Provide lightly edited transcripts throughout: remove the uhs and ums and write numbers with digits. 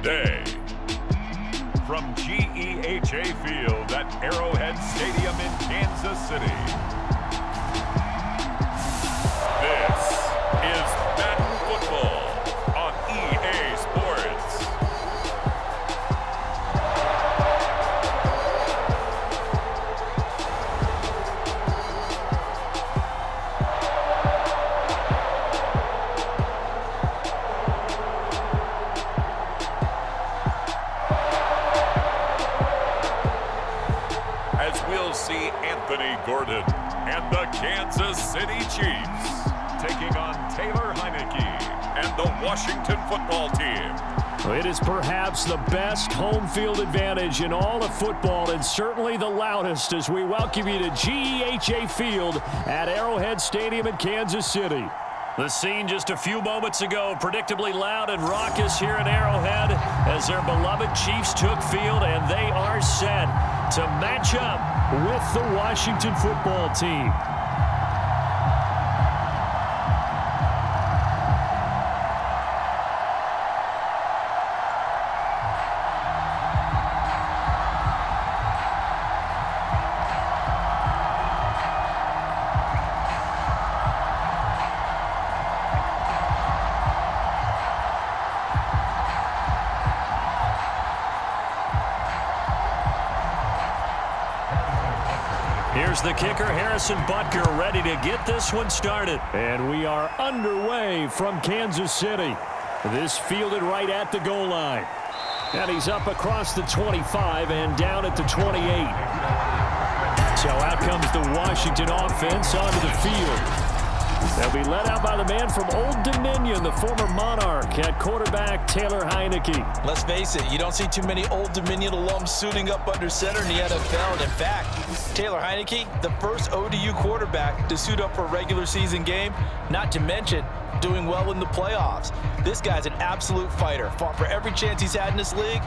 today. From GEHA Field at Arrowhead Stadium in Kansas City, this is Madden Football on EA Sports. As we'll see Anthony Gordon and the Kansas City Chiefs taking on Taylor Heinicke and the Washington football team. It is perhaps the best home field advantage in all of football, and certainly the loudest, as we welcome you to GEHA Field at Arrowhead Stadium in Kansas City. The scene just a few moments ago, predictably loud and raucous here at Arrowhead as their beloved Chiefs took field, and they are set to match up with the Washington football team. Here's the kicker, Harrison Butker, ready to get this one started. And we are underway from Kansas City. This fielded right at the goal line. And he's up across the 25 and down at the 28. So out comes the Washington offense onto the field. They'll be led out by the man from Old Dominion, the former Monarch, at quarterback Taylor Heinicke. Let's face it, you don't see too many Old Dominion alums suiting up under center in the NFL. And in fact, Taylor Heinicke, the first ODU quarterback to suit up for a regular season game, not to mention doing well in the playoffs. This guy's an absolute fighter. Fought for every chance he's had in this league.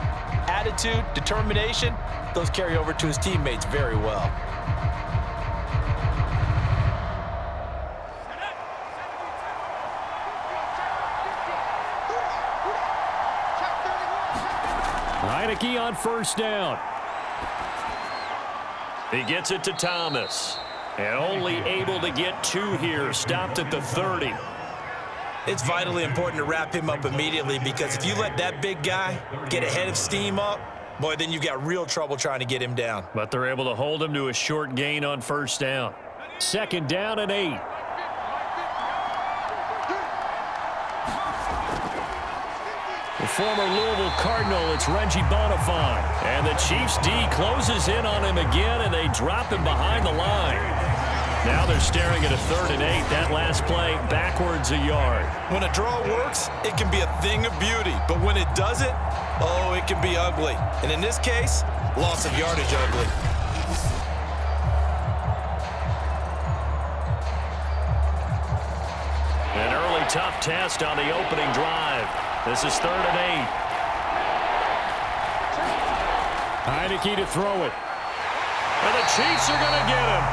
Attitude, determination, those carry over to his teammates very well. Heinicke on first down. He gets it to Thomas. And only able to get two here. Stopped at the 30. It's vitally important to wrap him up immediately, because if you let that big guy get ahead of steam up, boy, then you've got real trouble trying to get him down. But they're able to hold him to a short gain on first down. Second down and 8. The former Louisville Cardinal, it's Reggie Bonifant. And the Chiefs D closes in on him again, and they drop him behind the line. Now they're staring at a 3rd and 8. That last play, backwards a yard. When a draw works, it can be a thing of beauty. But when it doesn't, oh, it can be ugly. And in this case, loss of yardage ugly. An early tough test on the opening drive. This is 3rd and 8. Heinicke to throw it. And the Chiefs are going to get him.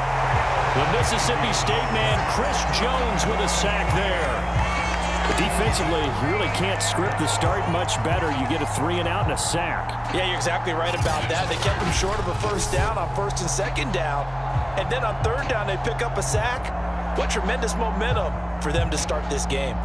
The Mississippi State man, Chris Jones, with a sack there. But defensively, you really can't script the start much better. You get a 3 and out and a sack. Yeah, you're exactly right about that. They kept him short of a first down on 1st and 2nd down. And then on 3rd down, they pick up a sack. What tremendous momentum for them to start this game.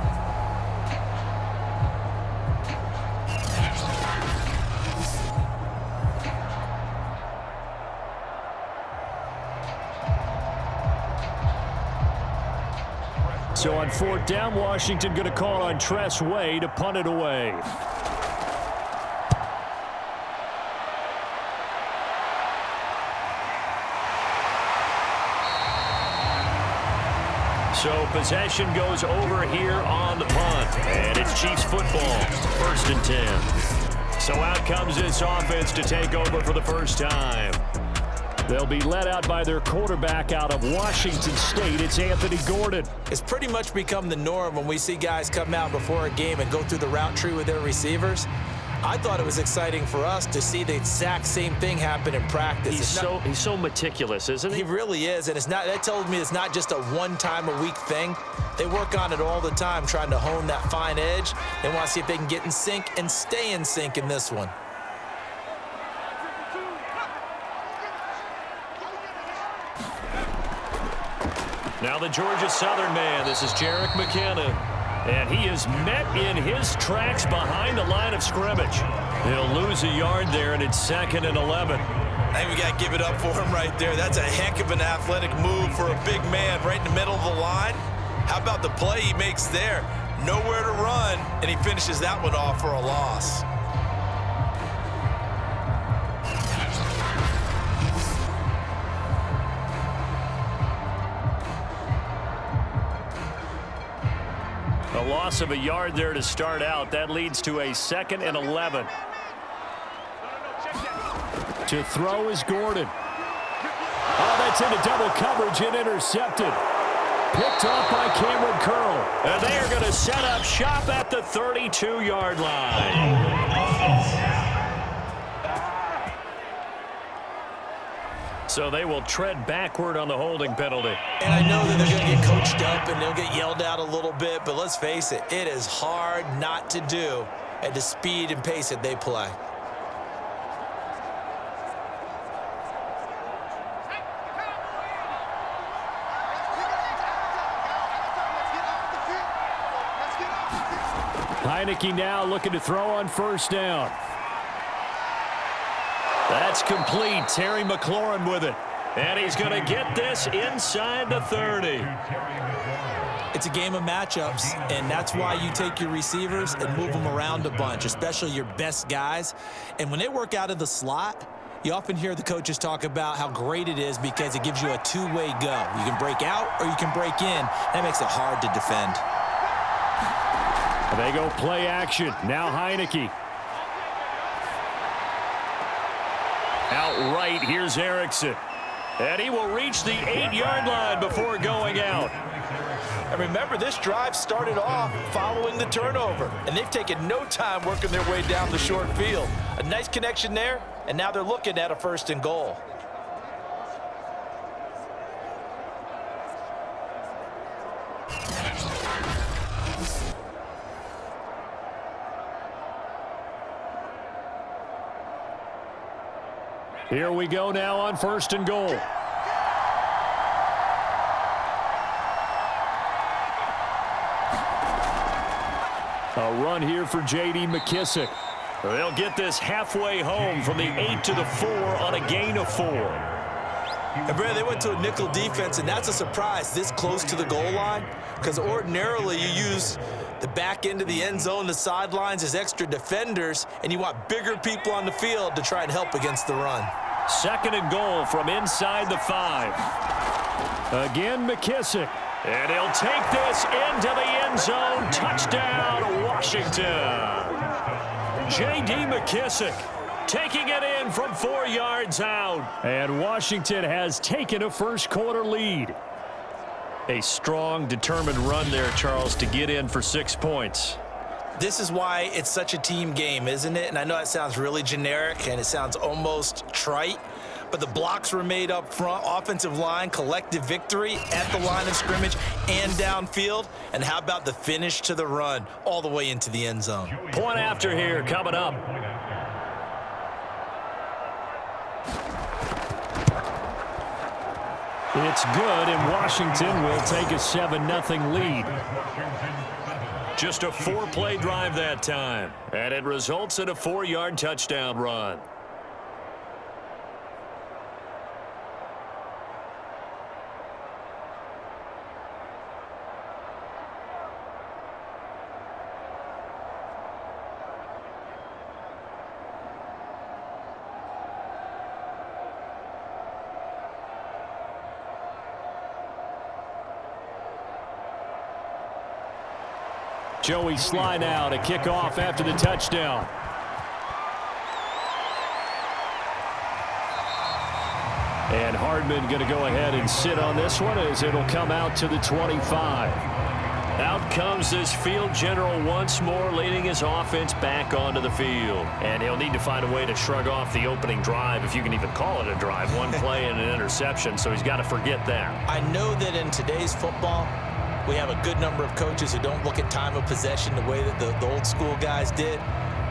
So on 4th down, Washington going to call on Tress Way to punt it away. So possession goes over here on the punt. And it's Chiefs football, 1st and 10. So out comes this offense to take over for the first time. They'll be led out by their quarterback out of Washington State. It's Anthony Gordon. It's pretty much become the norm when we see guys come out before a game and go through the route tree with their receivers. I thought it was exciting for us to see the exact same thing happen in practice. He's so meticulous, isn't he? He really is, and that tells me it's not just a one-time-a-week thing. They work on it all the time, trying to hone that fine edge. They want to see if they can get in sync and stay in sync in this one. Now the Georgia Southern man. This is Jerick McKinnon. And he is met in his tracks behind the line of scrimmage. He'll lose a yard there, and it's 2nd and 11. I think we got to give it up for him right there. That's a heck of an athletic move for a big man right in the middle of the line. How about the play he makes there? Nowhere to run, and he finishes that one off for a loss. A loss of a yard there to start out. That leads to a 2nd and 11. To throw is Gordon. Oh, that's into double coverage and intercepted. Picked off by Cameron Curl. And they are going to set up shop at the 32-yard line. So they will tread backward on the holding penalty. And I know that they're going to get coached up and they'll get yelled at a little bit, but let's face it, it is hard not to do at the speed and pace that they play. Heinicke now looking to throw on 1st down. That's complete. Terry McLaurin with it. And he's going to get this inside the 30. It's a game of matchups, and that's why you take your receivers and move them around a bunch, especially your best guys. And when they work out of the slot, you often hear the coaches talk about how great it is because it gives you a two-way go. You can break out or you can break in. That makes it hard to defend. They go play action. Now Heinicke. Outright, here's Erickson. And he will reach the 8-yard line before going out. And remember, this drive started off following the turnover. And they've taken no time working their way down the short field. A nice connection there, and now they're looking at a 1st and goal. Here we go now on 1st and goal. A run here for J.D. McKissick. They'll get this halfway home from the 8 to the 4 on a gain of 4. And Brad, they went to a nickel defense, and that's a surprise this close to the goal line, because ordinarily you use the back end of the end zone, the sidelines as extra defenders, and you want bigger people on the field to try and help against the run. 2nd and goal from inside the 5. Again, McKissick. And he'll take this into the end zone. Touchdown, Washington. J.D. McKissick taking it in from 4 yards out. And Washington has taken a first-quarter lead. A strong, determined run there, Charles, to get in for 6 points. This is why it's such a team game, isn't it? And I know it sounds really generic and it sounds almost trite, but the blocks were made up front, offensive line, collective victory at the line of scrimmage and downfield. And how about the finish to the run all the way into the end zone? Point after here coming up. It's good, and Washington will take a 7-0 lead. Just a 4-play drive that time, and it results in a 4-yard touchdown run. Joey Sly now to kick off after the touchdown. And Hardman going to go ahead and sit on this one as it'll come out to the 25. Out comes this field general once more, leading his offense back onto the field. And he'll need to find a way to shrug off the opening drive, if you can even call it a drive. One play and an interception, so he's got to forget that. I know that in today's football, we have a good number of coaches who don't look at time of possession the way that the old school guys did.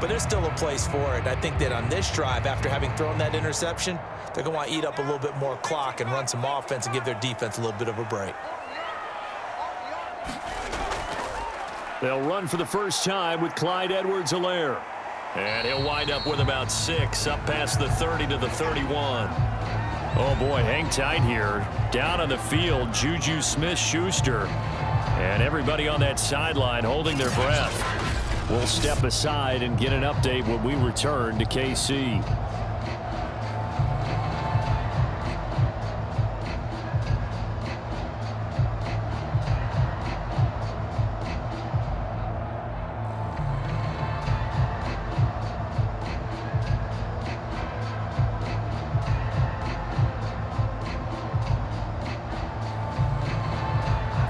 But there's still a place for it. I think that on this drive, after having thrown that interception, they're going to want to eat up a little bit more clock and run some offense and give their defense a little bit of a break. They'll run for the first time with Clyde Edwards-Helaire. And he'll wind up with about 6, up past the 30 to the 31. Oh, boy, hang tight here. Down on the field, Juju Smith-Schuster. And everybody on that sideline holding their breath. We'll step aside and get an update when we return to KC.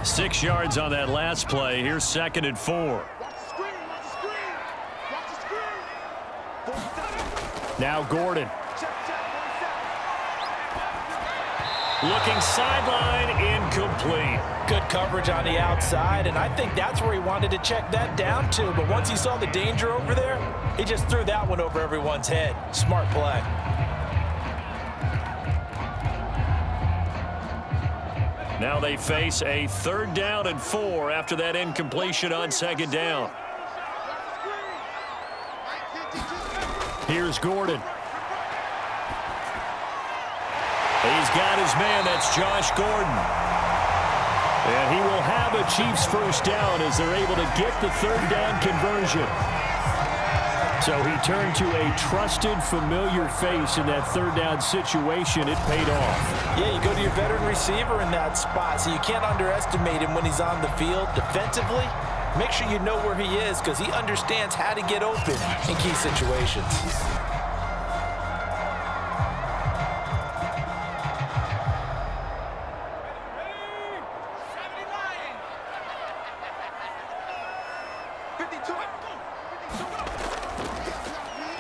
Six yards on that last play. Here's 2nd and 4. Now Gordon. Looking sideline, incomplete. Good coverage on the outside, and I think that's where he wanted to check that down to. But once he saw the danger over there, he just threw that one over everyone's head. Smart play. Now they face a 3rd down and 4 after that incompletion on 2nd down. Here's Gordon. He's got his man. That's Josh Gordon. And he will have a Chiefs first down as they're able to get the 3rd down conversion. So he turned to a trusted, familiar face in that 3rd down situation. It paid off. Yeah, you go to your veteran receiver in that spot, so you can't underestimate him when he's on the field defensively. Make sure you know where he is because he understands how to get open in key situations.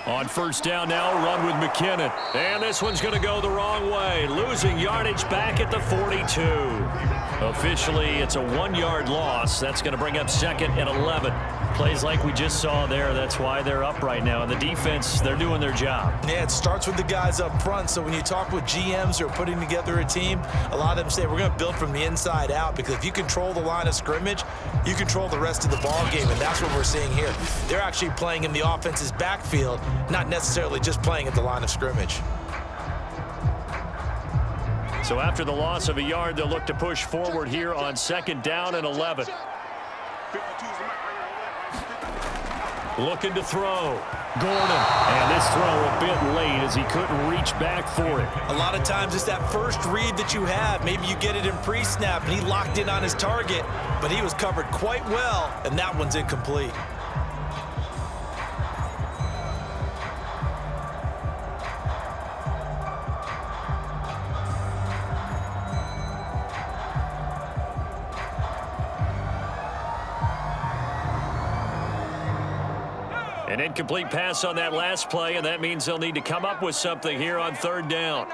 On 1st down now, run with McKinnon. And this one's going to go the wrong way. Losing yardage back at the 42. Officially, it's a 1-yard loss. That's going to bring up 2nd and 11. Plays like we just saw there. That's why they're up right now. And the defense, they're doing their job. Yeah, it starts with the guys up front. So when you talk with GMs who are putting together a team, a lot of them say we're going to build from the inside out, because if you control the line of scrimmage, you control the rest of the ball game, and that's what we're seeing here. They're actually playing in the offense's backfield, not necessarily just playing at the line of scrimmage. So after the loss of a yard, they'll look to push forward here on 2nd down and 11. Looking to throw. Gordon. And this throw a bit late as he couldn't reach back for it. A lot of times it's that first read that you have. Maybe you get it in pre-snap and he locked in on his target, but he was covered quite well, and that one's incomplete. An incomplete pass on that last play, and that means they'll need to come up with something here on 3rd down.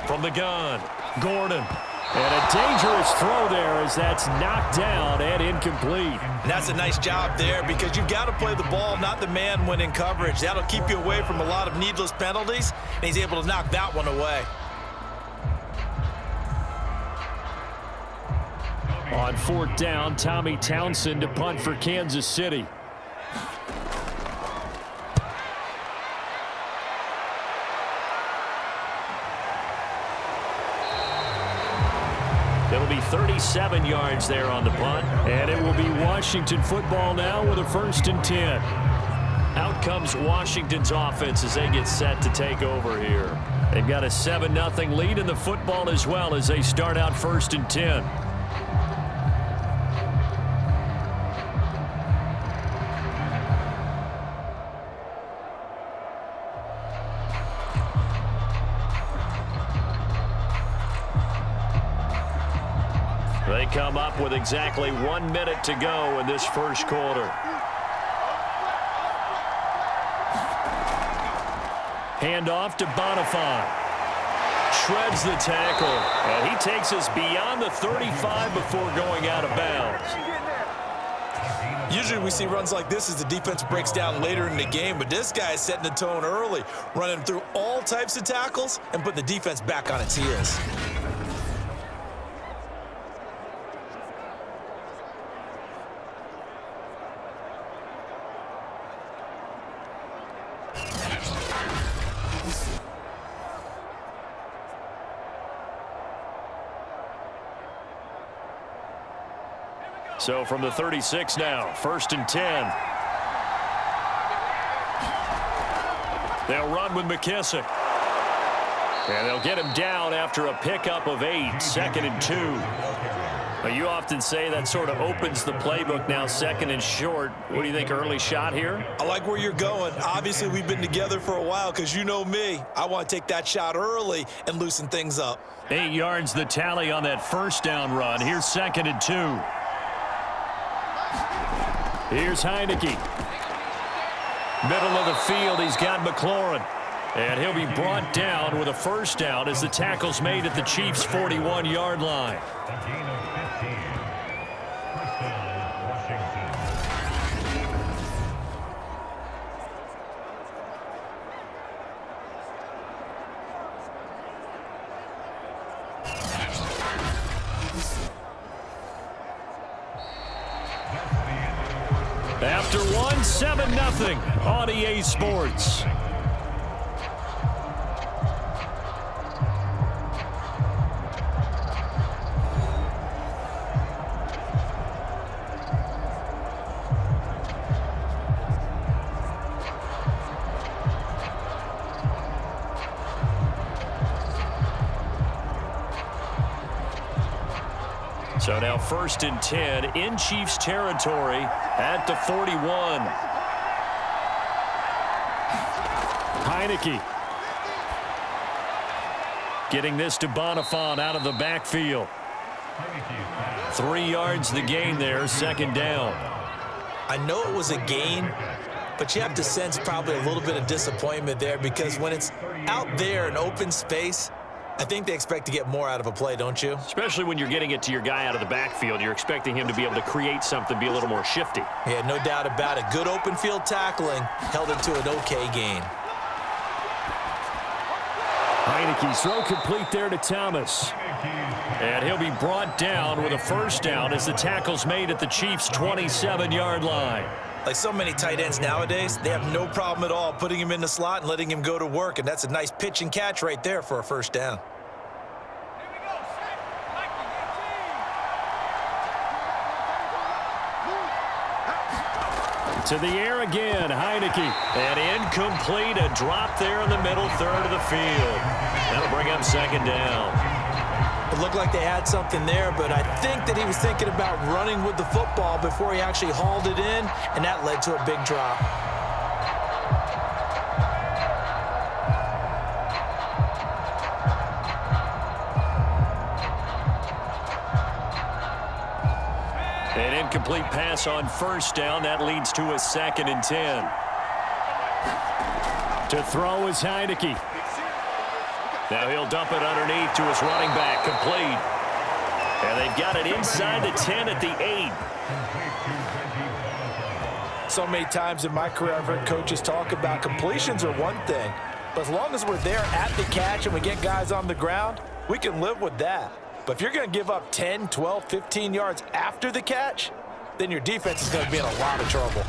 From the gun, Gordon. And a dangerous throw there as that's knocked down and incomplete. And that's a nice job there, because you've got to play the ball, not the man when in coverage. That'll keep you away from a lot of needless penalties, and he's able to knock that one away. On 4th down, Tommy Townsend to punt for Kansas City. It'll be 37 yards there on the punt. And it will be Washington football now with a 1st and 10. Out comes Washington's offense as they get set to take over here. They've got a 7-0 lead in the football as well as they start out 1st and 10. They come up with exactly 1 minute to go in this first quarter. Handoff to Bonifant. Shreds the tackle, and he takes us beyond the 35 before going out of bounds. Usually we see runs like this as the defense breaks down later in the game, but this guy is setting the tone early, running through all types of tackles and put the defense back on its heels. So from the 36 now, 1st and 10. They'll run with McKissick. And they'll get him down after a pickup of 8, 2nd and 2. Now, you often say that sort of opens the playbook now, 2nd and short. What do you think, early shot here? I like where you're going. Obviously, we've been together for a while because you know me. I want to take that shot early and loosen things up. 8 yards the tally on that first down run. Here's 2nd and 2. Here's Heinicke. Middle of the field, he's got McLaurin. And he'll be brought down with a first down as the tackle's made at the Chiefs' 41-yard line. After one, 7-0 on EA Sports. So now 1st and 10 in Chiefs territory at the 41. Heinicke getting this to Bonifant out of the backfield. 3 yards the gain there, 2nd down. I know it was a gain, but you have to sense probably a little bit of disappointment there because when it's out there in open space, I think they expect to get more out of a play, don't you? Especially when you're getting it to your guy out of the backfield. You're expecting him to be able to create something, be a little more shifty. Yeah, no doubt about it. Good open field tackling held it to an okay gain. Heinicke's throw complete there to Thomas. And he'll be brought down with a first down as the tackle's made at the Chiefs' 27-yard line. Like so many tight ends nowadays, they have no problem at all putting him in the slot and letting him go to work, and that's a nice pitch and catch right there for a first down. To the air again, Heinicke. And incomplete, a drop there in the middle third of the field. That'll bring up 2nd down. It looked like they had something there, but I think that he was thinking about running with the football before he actually hauled it in, and that led to a big drop. An incomplete pass on first down. That leads to a 2nd and 10. To throw is Heinicke. Now he'll dump it underneath to his running back, complete. And they've got it inside the 10 at the 8. So many times in my career I've heard coaches talk about completions are one thing, but as long as we're there at the catch and we get guys on the ground, we can live with that. But if you're going to give up 10, 12, 15 yards after the catch, then your defense is going to be in a lot of trouble.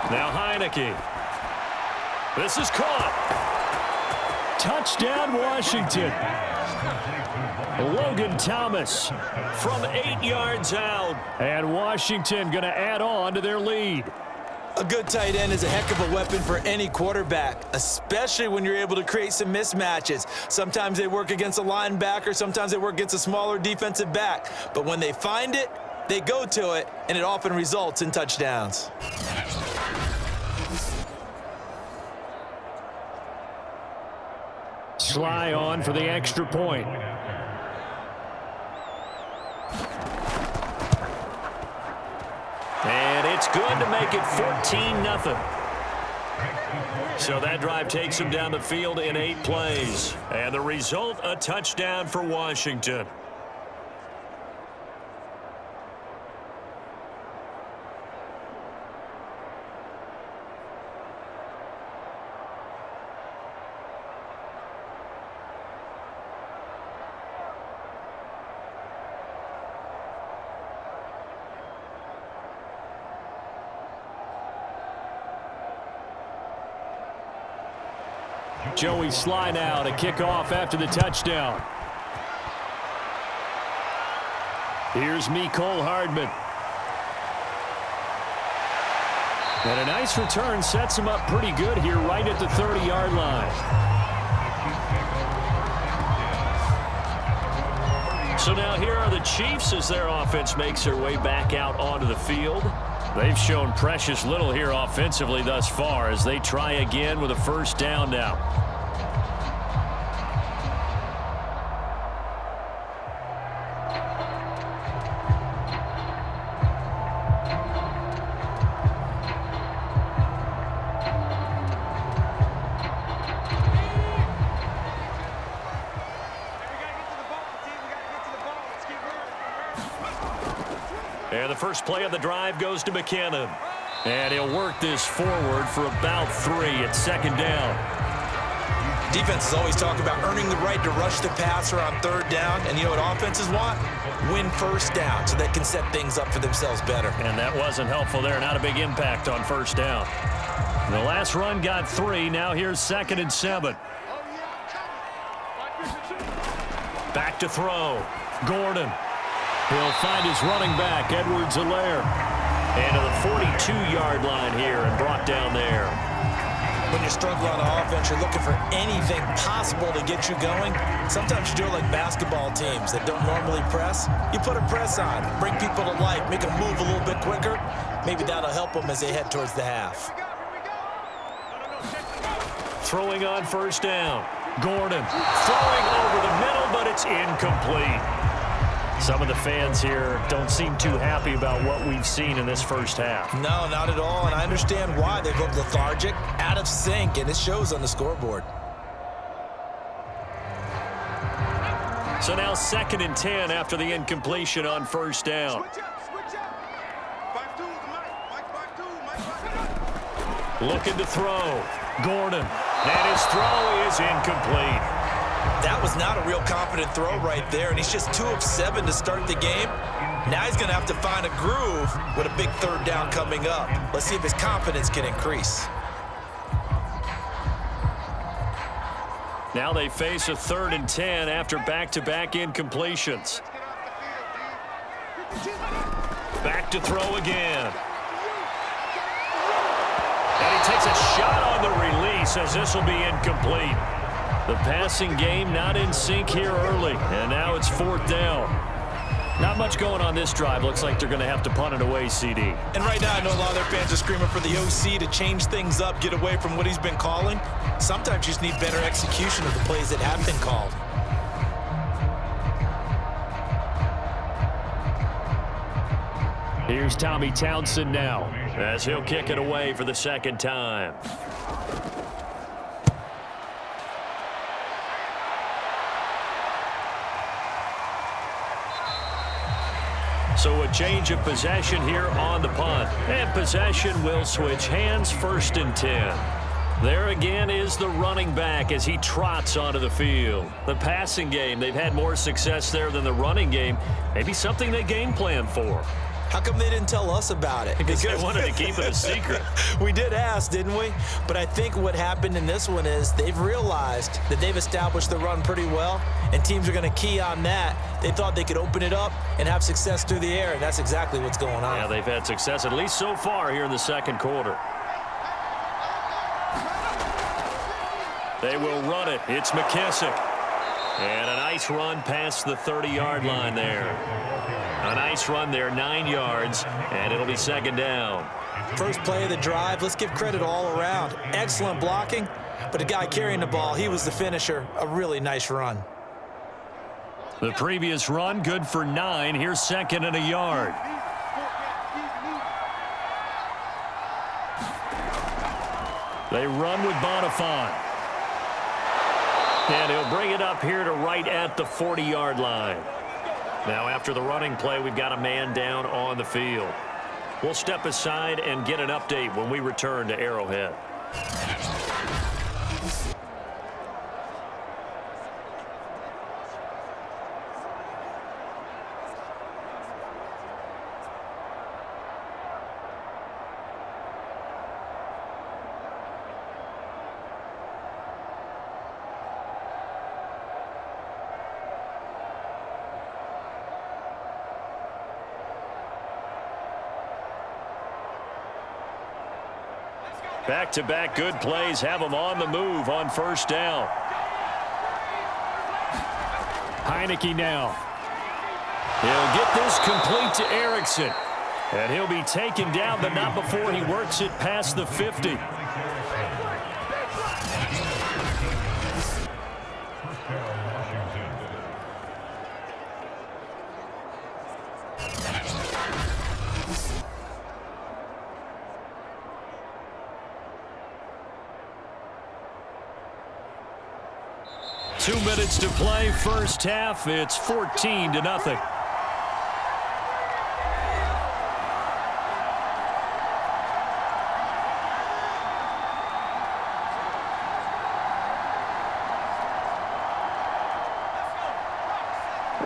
Now Heinicke. This is caught. Touchdown, Washington. Logan Thomas from 8 yards out. And Washington going to add on to their lead. A good tight end is a heck of a weapon for any quarterback, especially when you're able to create some mismatches. Sometimes they work against a linebacker, sometimes they work against a smaller defensive back. But when they find it, They go to it, and it often results in touchdowns. Sly on for the extra point. And it's good to make it 14-0. So that drive takes him down the field in 8 plays. And the result, a touchdown for Washington. Joey Sly now to kick off after the touchdown. Here's Mecole Hardman. And a nice return sets him up pretty good here right at the 30-yard line. So now here are the Chiefs as their offense makes their way back out onto the field. They've shown precious little here offensively thus far as they try again with a first down now. And the first play of the drive goes to McKinnon. And he'll work this forward for about 3 at second down. Defenses always talk about earning the right to rush the passer on third down. And you know what offenses want? Win first down so they can set things up for themselves better. And that wasn't helpful there. Not a big impact on first down. The last run got 3. Now here's 2nd and 7. Back to throw. Gordon. He'll find his running back, Edwards-Helaire. And to the 42-yard line here and brought down there. When you're struggling on offense, you're looking for anything possible to get you going. Sometimes you do it like basketball teams that don't normally press. You put a press on, bring people to life, make them move a little bit quicker. Maybe that'll help them as they head towards the half. Throwing on first down. Gordon throwing over the middle, but it's incomplete. Some of the fans here don't seem too happy about what we've seen in this first half. No, not at all, and I understand why. They've looked lethargic, out of sync, and it shows on the scoreboard. So now 2nd and 10 after the incompletion on first down. Looking to throw. Gordon. And his throw is incomplete. That was not a real confident throw right there, and he's just 2 of 7 to start the game. Now he's going to have to find a groove with a big third down coming up. Let's see if his confidence can increase. Now they face a 3rd and 10 after back-to-back incompletions. Back to throw again. And he takes a shot on the release as this will be incomplete. The passing game not in sync here early, and now it's 4th down. Not much going on this drive. Looks like they're going to have to punt it away, CD. And right now I know a lot of their fans are screaming for the OC to change things up, get away from what he's been calling. Sometimes you just need better execution of the plays that have been called. Here's Tommy Townsend now as he'll kick it away for the 2nd time. So a change of possession here on the punt. And possession will switch hands, 1st and 10. There again is the running back as he trots onto the field. The passing game, they've had more success there than the running game. Maybe something they game plan for. How come they didn't tell us about it? Because they wanted to keep it a secret. We did ask, didn't we? But I think what happened in this one is they've realized that they've established the run pretty well, and teams are going to key on that. They thought they could open it up and have success through the air, and that's exactly what's going on. Yeah, they've had success, at least so far here in the 2nd quarter. They will run it. It's McKissick. And a nice run past the 30-yard line there. A nice run there, 9 yards, and it'll be second down. First play of the drive, let's give credit all around. Excellent blocking, but the guy carrying the ball, he was the finisher. A really nice run. The previous run, good for 9. Here's second and a yard. They run with Bonifant. And he'll bring it up here to right at the 40-yard line. Now after the running play, we've got a man down on the field. We'll step aside and get an update when we return to Arrowhead. Back-to-back good plays have them on the move on first down. Heinicke now. He'll get this complete to Erickson. And he'll be taken down, but not before he works it past the 50. Two minutes to play, first half. It's 14-0.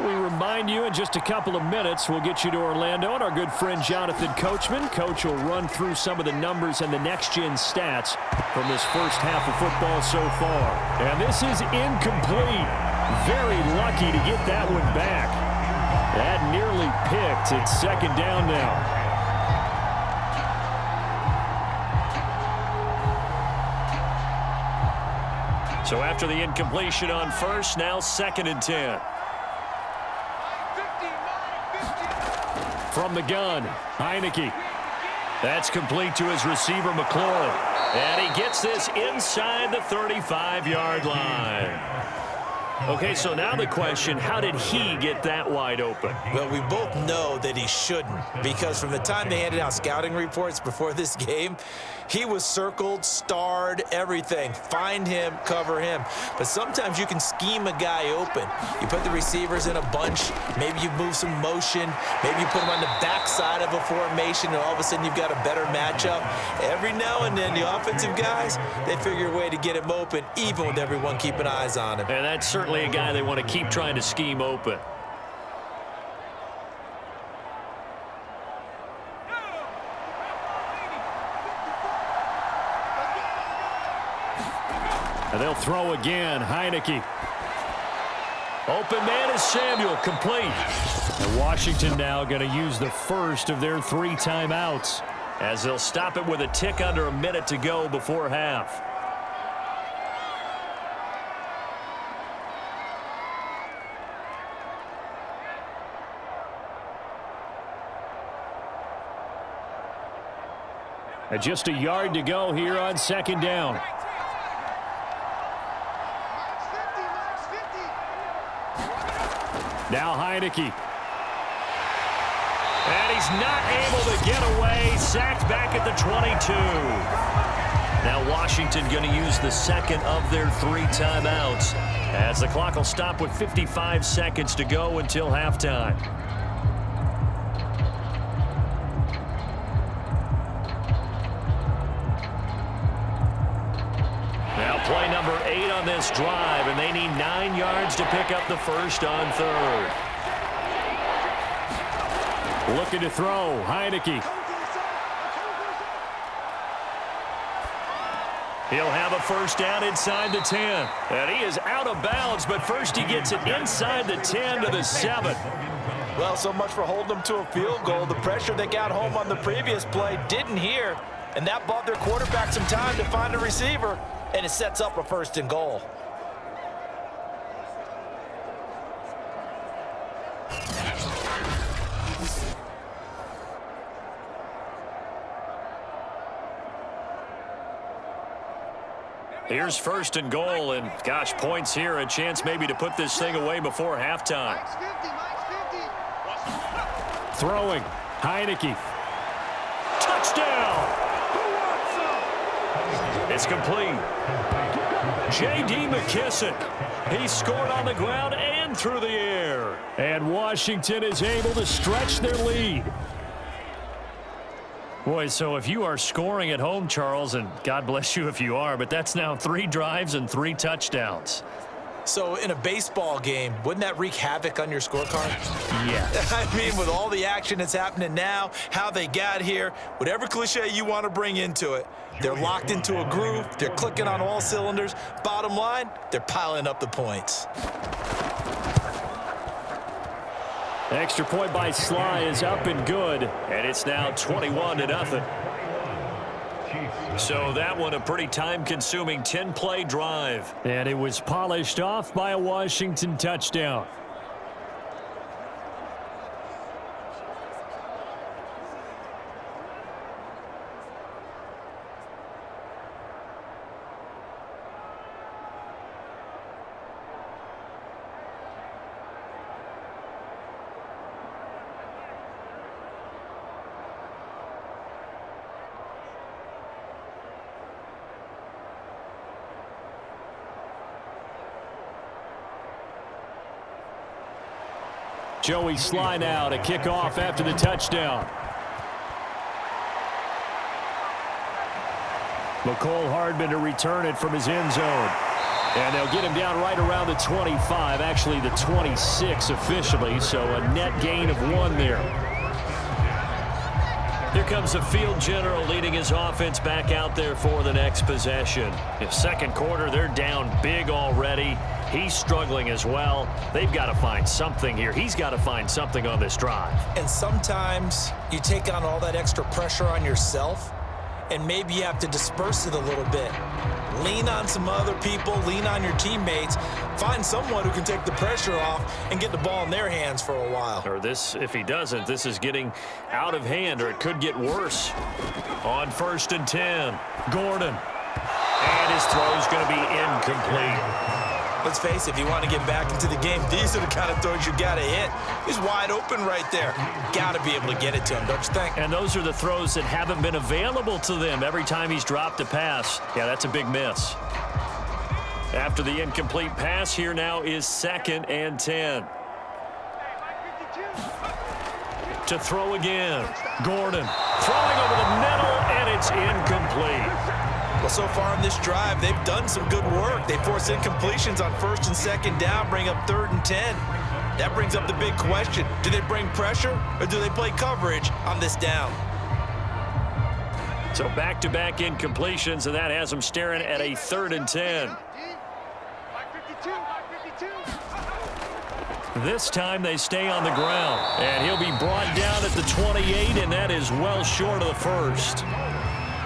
We remind you in just a couple of minutes we'll get you to Orlando and our good friend Jonathan Coachman. Coach will run through some of the numbers and the next-gen stats from this first half of football so far. And this is incomplete. Very lucky to get that one back. That nearly picked. It's second down now. So after the incompletion on first, now second and 10. From the gun, Heinicke. That's complete to his receiver, McLaurin. And he gets this inside the 35-yard line. Okay, so now the question, how did he get that wide open? Well, we both know that he shouldn't, because from the time they handed out scouting reports before this game, he was circled, starred, everything. Find him, cover him. But sometimes you can scheme a guy open. You put the receivers in a bunch. Maybe you move some motion. Maybe you put them on the backside of a formation, and all of a sudden you've got a better matchup. Every now and then, the offensive guys, they figure a way to get him open, even with everyone keeping eyes on him. And that's certainly a guy they want to keep trying to scheme open. And they'll throw again. Heinicke. Open man is Samuel, complete. And Washington now going to use the first of their 3 timeouts as they'll stop it with a tick under a minute to go before half. And just a yard to go here on second down. Now Heinicke. And he's not able to get away. Sacked back at the 22. Now Washington going to use the second of their 3 timeouts as the clock will stop with 55 seconds to go until halftime. Play number 8 on this drive, and they need 9 yards to pick up the first on third. Looking to throw, Heinicke. He'll have a first down inside the 10. And he is out of bounds, but first he gets it inside the 10 to the 7. Well, so much for holding them to a field goal. The pressure they got home on the previous play didn't hear, and that bought their quarterback some time to find a receiver. And it sets up a first and goal. Here's first and goal, and gosh, points here, a chance maybe to put this thing away before halftime. Throwing, Heinicke. Touchdown! It's complete. J.D. McKissick. He scored on the ground and through the air. And Washington is able to stretch their lead. Boy, so if you are scoring at home, Charles, and God bless you if you are, but that's now 3 drives and 3 touchdowns. So in a baseball game, wouldn't that wreak havoc on your scorecard? Yes. I mean, with all the action that's happening now, how they got here, whatever cliche you want to bring into it, they're locked into a groove, they're clicking on all cylinders. Bottom line, they're piling up the points. Extra point by Sly is up and good, and it's now 21-0. So that one a pretty time-consuming 10-play drive. And it was polished off by a Washington touchdown. Joey Sly now to kick off after the touchdown. McCole Hardman to return it from his end zone. And they'll get him down right around the 25, actually the 26 officially, so a net gain of 1 there. Here comes the field general leading his offense back out there for the next possession. In second quarter, they're down big already. He's struggling as well. They've got to find something here. He's got to find something on this drive. And sometimes you take on all that extra pressure on yourself, and maybe you have to disperse it a little bit. Lean on some other people, lean on your teammates, find someone who can take the pressure off and get the ball in their hands for a while. Or this, if he doesn't, this is getting out of hand, or it could get worse. On 1st and 10, Gordon. And his throw is going to be incomplete. Let's face it, if you want to get back into the game, these are the kind of throws you got to hit. He's wide open right there. Got to be able to get it to him, don't you think? And those are the throws that haven't been available to them every time he's dropped a pass. Yeah, that's a big miss. After the incomplete pass, here now is 2nd and 10. To throw again. Gordon throwing over the middle, and it's incomplete. Well, so far in this drive, they've done some good work. They force incompletions on 1st and 2nd down, bring up 3rd and 10. That brings up the big question. Do they bring pressure, or do they play coverage on this down? So back-to-back incompletions, and that has them staring at a 3rd and 10. This time they stay on the ground, and he'll be brought down at the 28, and that is well short of the first.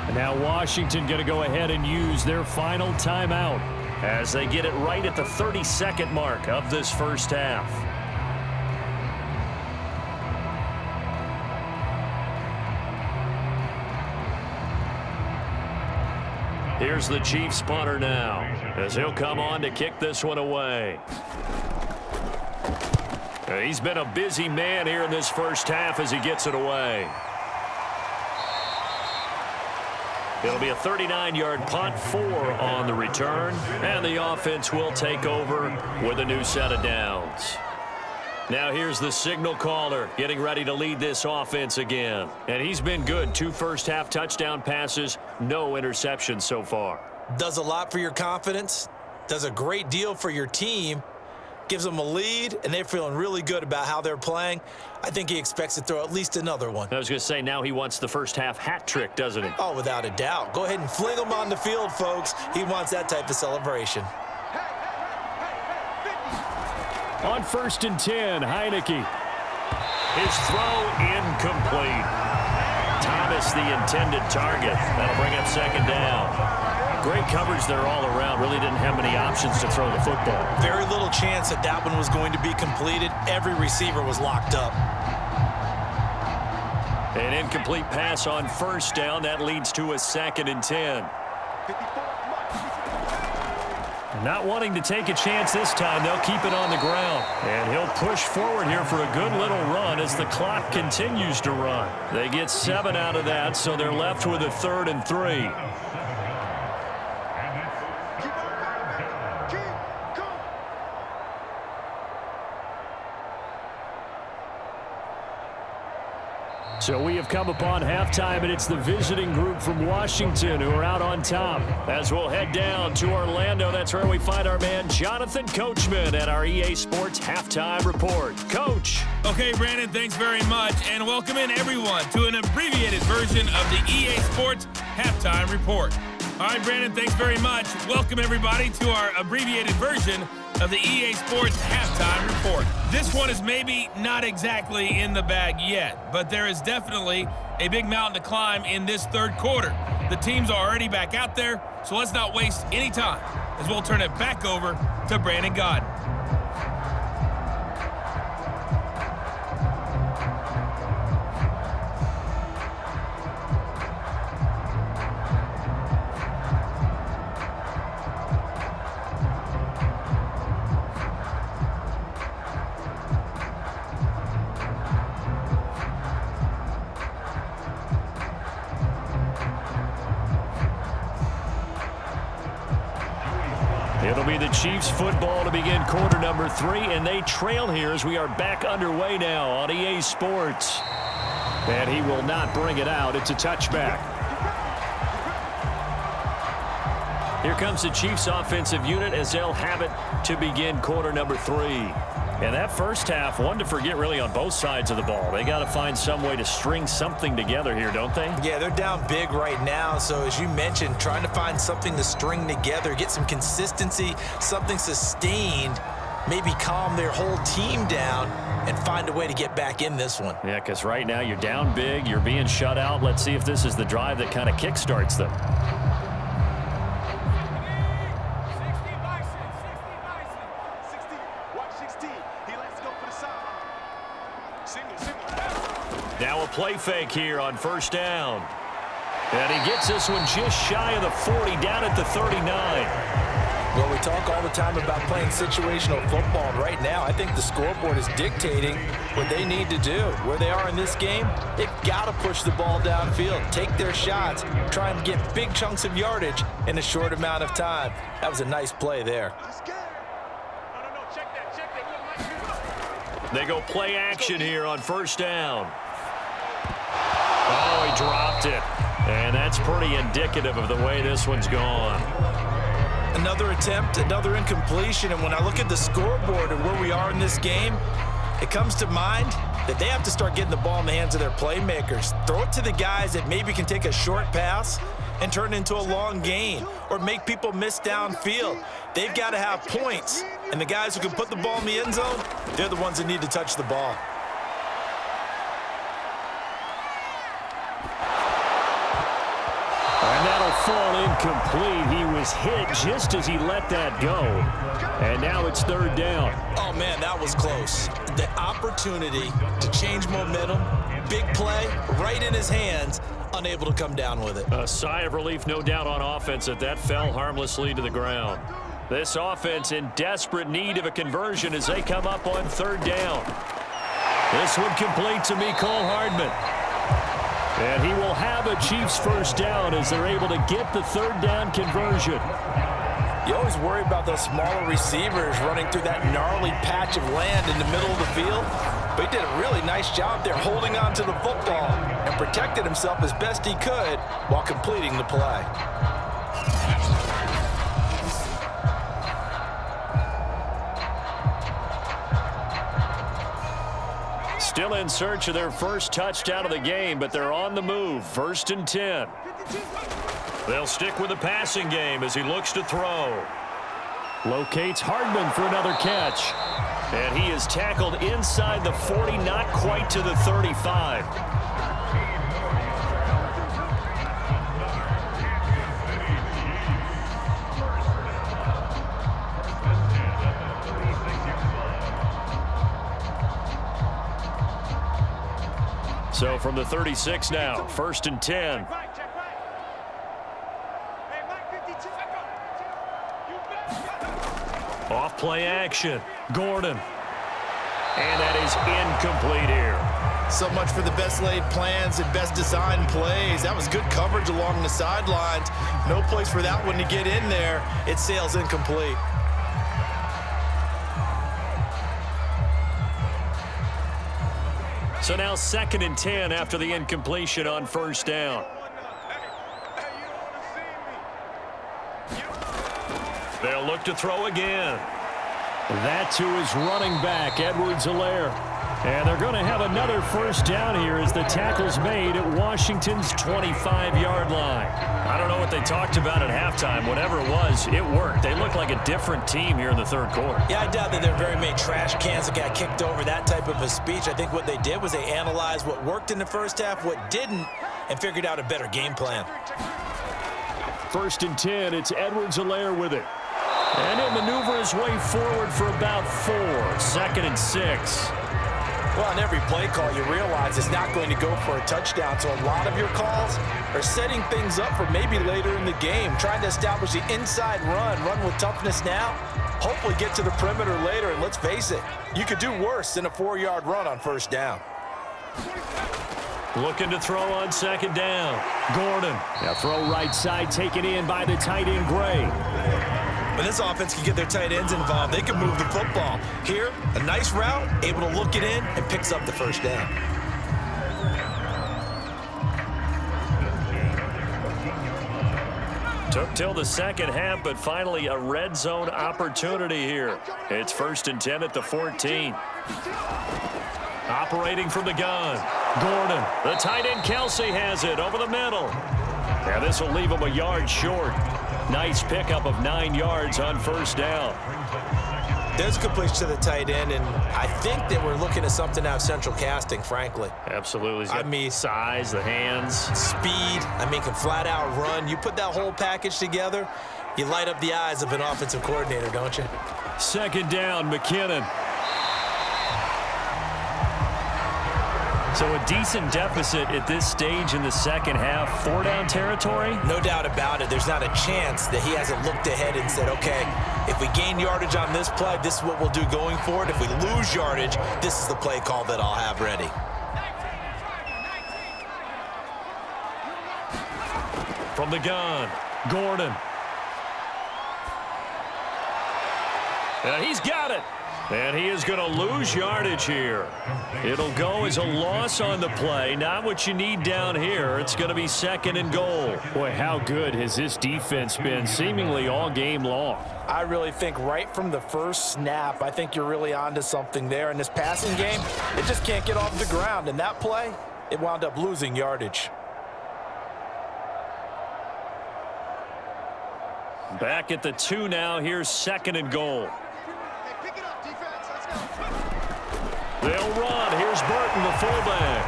And now Washington going to go ahead and use their final timeout as they get it right at the 32nd mark of this first half. Here's the Chiefs punter now as he'll come on to kick this one away. He's been a busy man here in this first half as he gets it away. It'll be a 39-yard punt, 4 on the return, and the offense will take over with a new set of downs. Now here's the signal caller getting ready to lead this offense again. And he's been good. 2 first-half touchdown passes, no interceptions so far. Does a lot for your confidence, does a great deal for your team, gives them a lead, and they're feeling really good about how they're playing. I think he expects to throw at least another one. I was going to say, now he wants the first-half hat trick, doesn't he? Oh, without a doubt. Go ahead and fling him on the field, folks. He wants that type of celebration. On 1st and 10, Heinicke. His throw incomplete. Thomas, the intended target. That'll bring up 2nd down. Great coverage there all around. Really didn't have many options to throw the football. Very little chance that that one was going to be completed. Every receiver was locked up. An incomplete pass on 1st down. That leads to a 2nd and 10. Not wanting to take a chance this time, they'll keep it on the ground. And he'll push forward here for a good little run as the clock continues to run. They get 7 out of that, so they're left with a 3rd and 3. So we have come upon halftime, and it's the visiting group from Washington who are out on top. As we'll head down to Orlando, that's where we find our man Jonathan Coachman at our EA Sports Halftime Report. Coach. Okay, Brandon, thanks very much, and welcome in everyone to an abbreviated version of the EA Sports Halftime Report. All right, Brandon, thanks very much. Welcome everybody to our abbreviated version of the EA Sports Halftime Report. This one is maybe not exactly in the bag yet, but there is definitely a big mountain to climb in this third quarter. The teams are already back out there, so let's not waste any time as we'll turn it back over to Brandon Godden. It'll be the Chiefs football to begin quarter number 3, and they trail here as we are back underway now on EA Sports. And he will not bring it out. It's a touchback. Here comes the Chiefs offensive unit as they'll have it to begin quarter number 3. And that first half, one to forget really on both sides of the ball. They got to find some way to string something together here, don't they? Yeah, they're down big right now. So as you mentioned, trying to find something to string together, get some consistency, something sustained, maybe calm their whole team down and find a way to get back in this one. Yeah, because right now you're down big, you're being shut out. Let's see if this is the drive that kind of kickstarts them. Now a play fake here on first down. And he gets this one just shy of the 40, down at the 39. Well, we talk all the time about playing situational football. And right now, I think the scoreboard is dictating what they need to do. Where they are in this game, they've got to push the ball downfield, take their shots, try and get big chunks of yardage in a short amount of time. That was a nice play there. They go play action here on first down. Oh, he dropped it. And that's pretty indicative of the way this one's gone. Another attempt, another incompletion. And when I look at the scoreboard and where we are in this game, it comes to mind that they have to start getting the ball in the hands of their playmakers. Throw it to the guys that maybe can take a short pass and turn it into a long gain or make people miss downfield. They've got to have points. And the guys who can put the ball in the end zone, they're the ones that need to touch the ball. And that'll fall incomplete. He was hit just as he let that go. And now it's third down. Oh, man, that was close. The opportunity to change momentum, big play, right in his hands, unable to come down with it. A sigh of relief, no doubt, on offense that fell harmlessly to the ground. This offense in desperate need of a conversion as they come up on third down. This one complete to Mecole Hardman. And he will have a Chiefs first down as they're able to get the third down conversion. You always worry about those smaller receivers running through that gnarly patch of land in the middle of the field. But he did a really nice job there holding on to the football and protected himself as best he could while completing the play. Still in search of their first touchdown of the game, but they're on the move. 1st and 10. They'll stick with the passing game as he looks to throw. Locates Hardman for another catch. And he is tackled inside the 40, not quite to the 35. So from the 36 now, 1st and 10. Off play action. Gordon. And that is incomplete here. So much for the best laid plans and best designed plays. That was good coverage along the sidelines. No place for that one to get in there. It sails incomplete. So now 2nd and 10 after the incompletion on first down. They'll look to throw again. That to his running back, Edwards-Helaire. And they're going to have another first down here as the tackle's made at Washington's 25-yard line. I don't know what they talked about at halftime. Whatever it was, it worked. They look like a different team here in the third quarter. Yeah, I doubt that there are very many trash cans that got kicked over, that type of a speech. I think what they did was they analyzed what worked in the first half, what didn't, and figured out a better game plan. 1st and 10, it's Edwards-Helaire with it. And he'll maneuver his way forward for about 4. 2nd and 6. Well, on every play call, you realize it's not going to go for a touchdown, so a lot of your calls are setting things up for maybe later in the game, trying to establish the inside run with toughness now, hopefully get to the perimeter later, and let's face it, you could do worse than a 4-yard run on first down. Looking to throw on 2nd down. Gordon. Now throw right side taken in by the tight end Gray. When this offense can get their tight ends involved, they can move the football. Here, a nice route, able to look it in, and picks up the first down. Took till the second half, but finally a red zone opportunity here. It's 1st and 10 at the 14. Operating from the gun. Gordon. The tight end Kelsey has it over the middle. Now this will leave him a yard short. Nice pickup of 9 yards on first down. There's a completion to the tight end, and I think that we're looking at something out of central casting, frankly. Absolutely. I mean, size, the hands. Speed. I mean, can flat out run. You put that whole package together, you light up the eyes of an offensive coordinator, don't you? 2nd down, McKinnon. So a decent deficit at this stage in the second half. 4-down territory? No doubt about it. There's not a chance that he hasn't looked ahead and said, okay, if we gain yardage on this play, this is what we'll do going forward. If we lose yardage, this is the play call that I'll have ready. From the gun, Gordon. And he's got it. And he is going to lose yardage here. It'll go as a loss on the play. Not what you need down here. It's going to be 2nd and goal. Boy, how good has this defense been seemingly all game long? I really think right from the first snap, I think you're really onto something there. In this passing game, it just can't get off the ground. And that play, it wound up losing yardage. Back at the 2 now. Here's 2nd and goal. They'll run. Here's Burton, the fullback.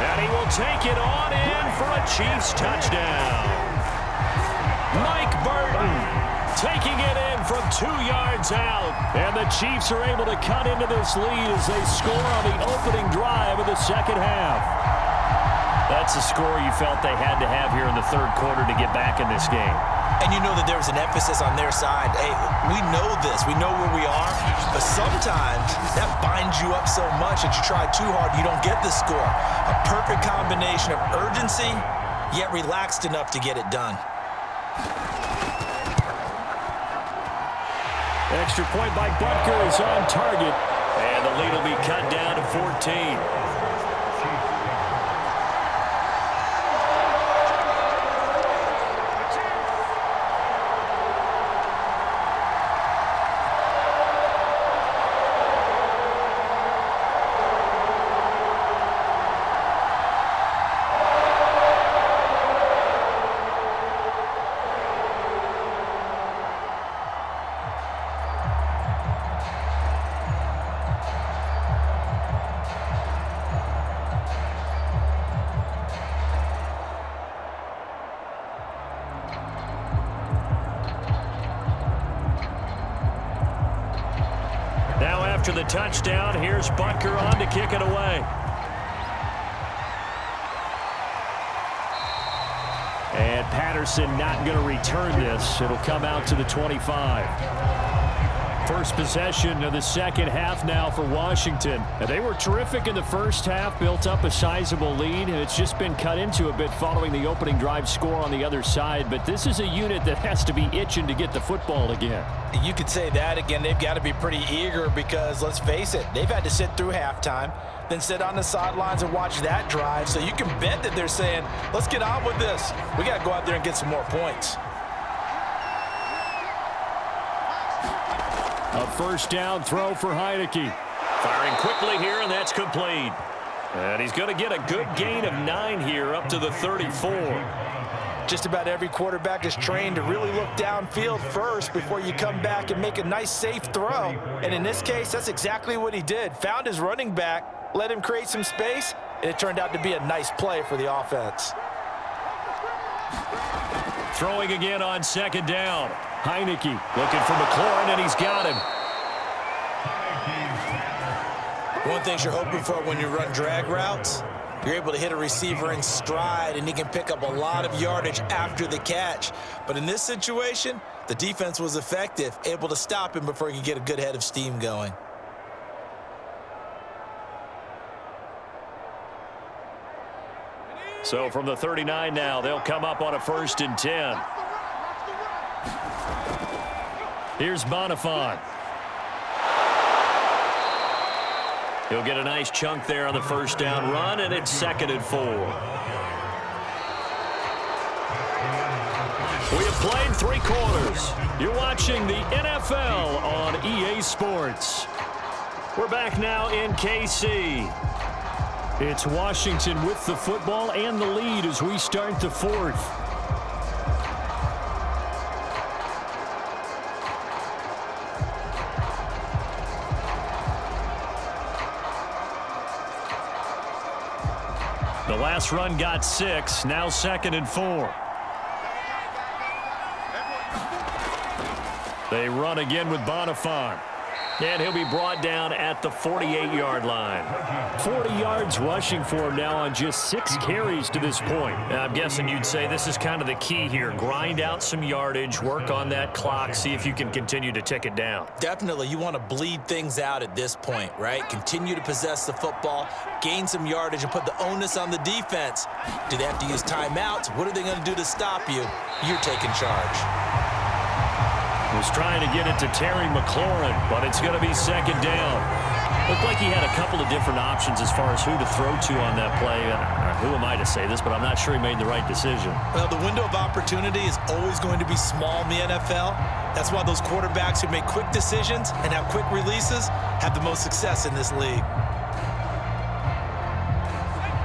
And he will take it on in for a Chiefs touchdown. Mike Burton taking it in from 2 yards out. And the Chiefs are able to cut into this lead as they score on the opening drive of the second half. That's a score you felt they had to have here in the third quarter to get back in this game. And you know that there was an emphasis on their side. Hey, we know this. We know where we are. But sometimes that binds you up so much that you try too hard, you don't get the score. A perfect combination of urgency, yet relaxed enough to get it done. Extra point by Butker is on target. And the lead will be cut down to 14. After the touchdown, here's Butker on to kick it away. And Patterson not going to return this. It'll come out to the 25. First possession of the second half now for Washington. And they were terrific in the first half, built up a sizable lead, and it's just been cut into a bit following the opening drive score on the other side. But this is a unit that has to be itching to get the football again. You could say that again. They've got to be pretty eager because, let's face it, they've had to sit through halftime, then sit on the sidelines and watch that drive. So you can bet that they're saying, let's get on with this. We got to go out there and get some more points. A first down throw for Heinicke. Firing quickly here, and that's complete. And he's going to get a good gain of 9 here up to the 34. Just about every quarterback is trained to really look downfield first before you come back and make a nice, safe throw. And in this case, that's exactly what he did. Found his running back, let him create some space, and it turned out to be a nice play for the offense. Throwing again on second down. Heinicke looking for McLaurin, and he's got him. One thing you're hoping for when you run drag routes, you're able to hit a receiver in stride, and he can pick up a lot of yardage after the catch. But in this situation, the defense was effective, able to stop him before he could get a good head of steam going. So from the 39 now, they'll come up on a 1st and 10. Here's Bonifant. He'll get a nice chunk there on the first down run, and it's 2nd and 4. We have played 3 quarters. You're watching the NFL on EA Sports. We're back now in KC. It's Washington with the football and the lead as we start the 4th. The last run got 6, now 2nd and 4. They run again with Bonifant. And he'll be brought down at the 48-yard line. 40 yards rushing for him now on just 6 carries to this point. I'm guessing you'd say this is kind of the key here. Grind out some yardage, work on that clock, see if you can continue to tick it down. Definitely, you want to bleed things out at this point, right? Continue to possess the football, gain some yardage, and put the onus on the defense. Do they have to use timeouts? What are they going to do to stop you? You're taking charge. Was trying to get it to Terry McLaurin, but it's going to be 2nd down. Looked like he had a couple of different options as far as who to throw to on that play. Who am I to say this, but I'm not sure he made the right decision. Well, the window of opportunity is always going to be small in the NFL. That's why those quarterbacks who make quick decisions and have quick releases have the most success in this league.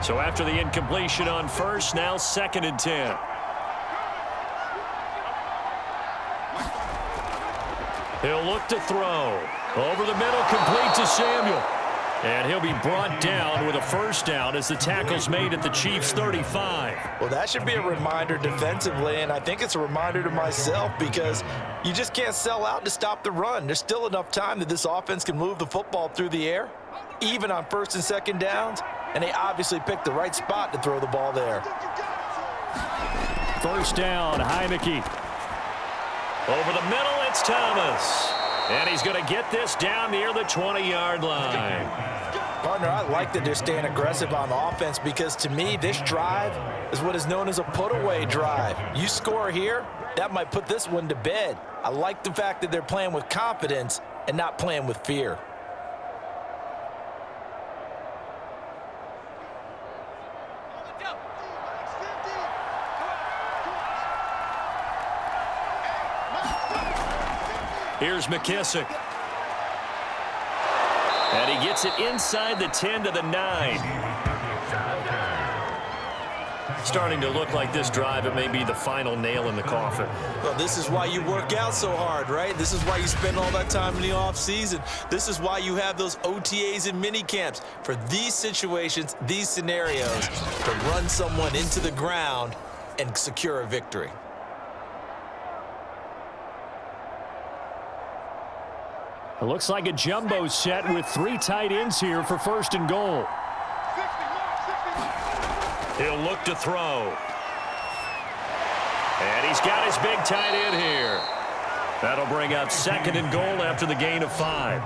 So after the incompletion on first, now 2nd and 10. He'll look to throw. Over the middle, complete to Samuel. And he'll be brought down with a first down as the tackle's made at the Chiefs' 35. Well, that should be a reminder defensively, and I think it's a reminder to myself because you just can't sell out to stop the run. There's still enough time that this offense can move the football through the air, even on 1st and 2nd downs, and they obviously picked the right spot to throw the ball there. First down, Heinicke. Over the middle, it's Thomas. And he's going to get this down near the 20-yard line. Partner, I like that they're staying aggressive on offense because, to me, this drive is what is known as a put-away drive. You score here, that might put this one to bed. I like the fact that they're playing with confidence and not playing with fear. Here's McKissick. And he gets it inside the 10 to the 9. Starting to look like this drive, it may be the final nail in the coffin. Well, this is why you work out so hard, right? This is why you spend all that time in the offseason. This is why you have those OTAs and mini camps. For these situations, these scenarios, to run someone into the ground and secure a victory. It looks like a jumbo set with 3 tight ends here for 1st and goal. He'll look to throw. And he's got his big tight end here. That'll bring up 2nd and goal after the gain of 5.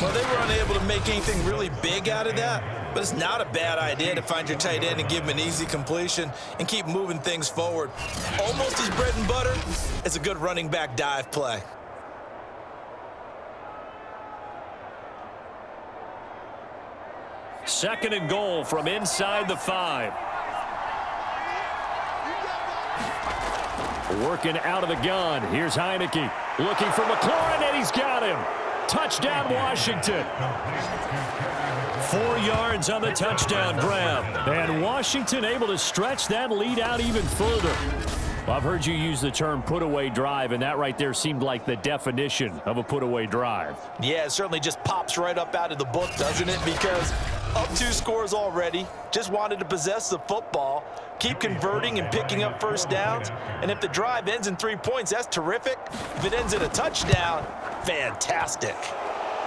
Well, they were unable to make anything really big out of that, but it's not a bad idea to find your tight end and give him an easy completion and keep moving things forward. Almost his bread and butter is a good running back dive play. Second and goal from inside the 5. Working out of the gun. Here's Heinicke looking for McLaurin, and he's got him. Touchdown, Washington. 4 yards on the touchdown grab. And Washington able to stretch that lead out even further. Well, I've heard you use the term put-away drive, and that right there seemed like the definition of a put-away drive. Yeah, it certainly just pops right up out of the book, doesn't it? Because up 2 scores already, just wanted to possess the football, keep converting and picking up first downs. And if the drive ends in 3 points, that's terrific. If it ends in a touchdown, fantastic.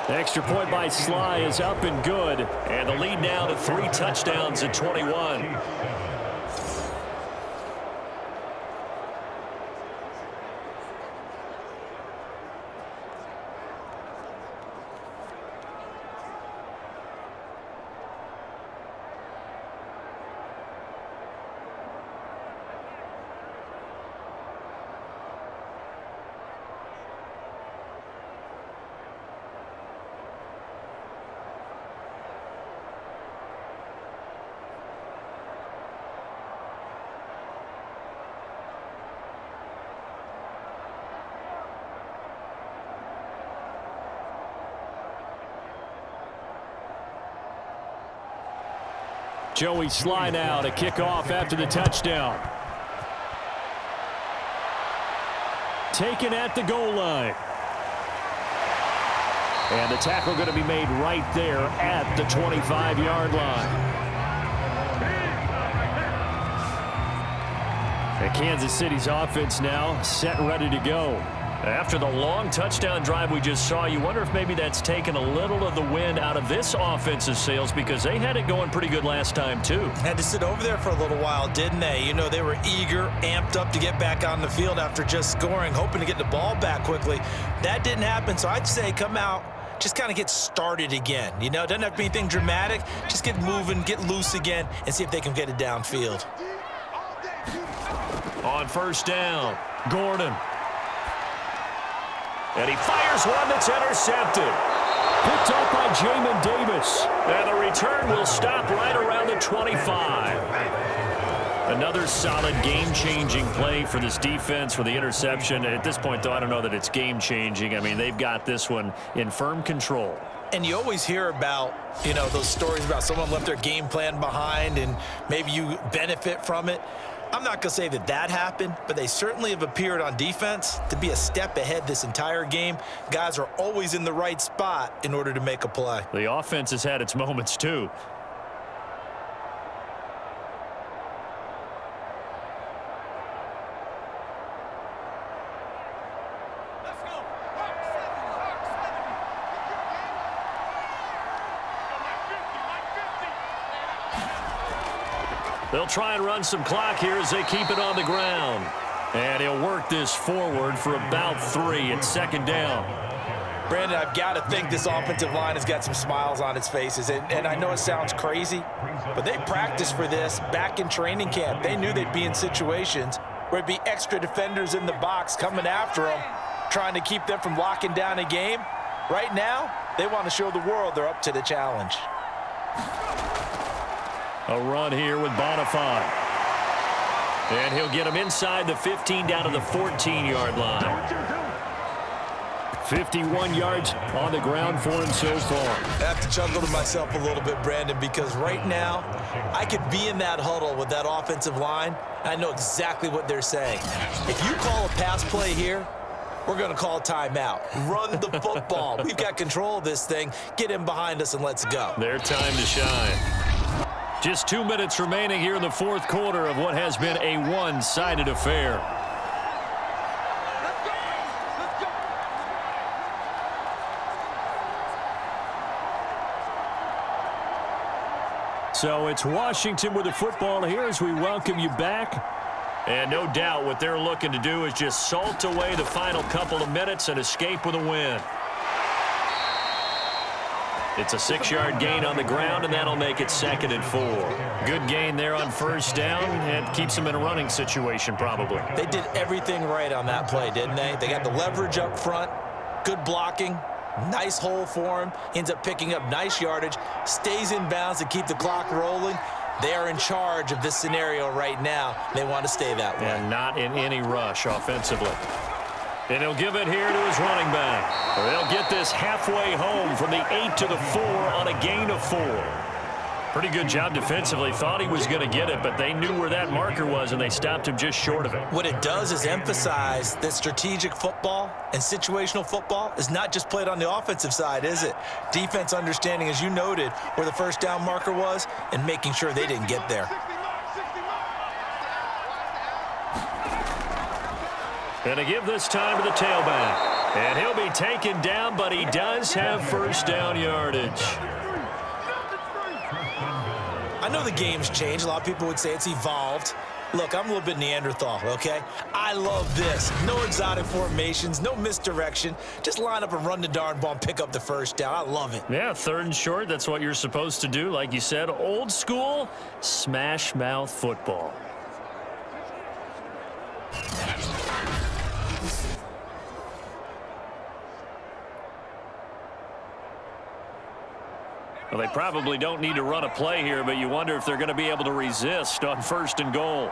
The extra point by Sly is up and good. And the lead now to 3 touchdowns at 21. Joey Sly now to kick off after the touchdown. Taken at the goal line. And the tackle going to be made right there at the 25-yard line. And Kansas City's offense now set and ready to go. After the long touchdown drive we just saw, you wonder if maybe that's taken a little of the wind out of this offensive sails, because they had it going pretty good last time too. Had to sit over there for a little while, didn't they? You know, they were eager, amped up to get back on the field after just scoring, hoping to get the ball back quickly. That didn't happen, so I'd say come out, just kind of get started again. You know, it doesn't have to be anything dramatic. Just get moving, get loose again, and see if they can get it downfield. On first down, Gordon. And he fires one that's intercepted. Picked up by Jamin Davis. And the return will stop right around the 25. Another solid game-changing play for this defense for the interception. At this point, though, I don't know that it's game-changing. I mean, they've got this one in firm control. And you always hear about, you know, those stories about someone left their game plan behind and maybe you benefit from it. I'm not going to say that that happened, but they certainly have appeared on defense to be a step ahead this entire game. Guys are always in the right spot in order to make a play. The offense has had its moments, too. They'll try and run some clock here as they keep it on the ground. And he'll work this forward for about 3 at second down. Brandon, I've got to think this offensive line has got some smiles on its faces. And I know it sounds crazy, but they practiced for this back in training camp. They knew they'd be in situations where it'd be extra defenders in the box coming after them, trying to keep them from locking down a game. Right now, they want to show the world they're up to the challenge. A run here with Bonifant. And he'll get him inside the 15 down to the 14-yard line. 51 yards on the ground for him so far. I have to chuckle to myself a little bit, Brandon, because right now I could be in that huddle with that offensive line. I know exactly what they're saying. If you call a pass play here, we're going to call a timeout. Run the football. We've got control of this thing. Get in behind us and let's go. Their time to shine. Just 2 minutes remaining here in the fourth quarter of what has been a one-sided affair. So it's Washington with the football here as we welcome you back. And no doubt what they're looking to do is just salt away the final couple of minutes and escape with a win. It's a 6-yard gain on the ground, and that'll make it 2nd and 4. Good gain there on first down, and keeps them in a running situation probably. They did everything right on that play, didn't they? They got the leverage up front, good blocking, nice hole for him, ends up picking up nice yardage, stays in bounds to keep the clock rolling. They are in charge of this scenario right now. They want to stay that way. And not in any rush offensively. And he'll give it here to his running back. They'll get this halfway home from the 8 to the 4 on a gain of 4. Pretty good job defensively. Thought he was going to get it, but they knew where that marker was, and they stopped him just short of it. What it does is emphasize that strategic football and situational football is not just played on the offensive side, is it? Defense understanding, as you noted, where the first down marker was and making sure they didn't get there. And to give this time to the tailback. And he'll be taken down, but he does have first down yardage. I know the game's changed. A lot of people would say it's evolved. Look, I'm a little bit Neanderthal, okay? I love this. No exotic formations, no misdirection. Just line up and run the darn ball and pick up the first down. I love it. Yeah, 3rd and short. That's what you're supposed to do. Like you said, old school smash mouth football. Well, they probably don't need to run a play here, but you wonder if they're going to be able to resist on 1st and goal.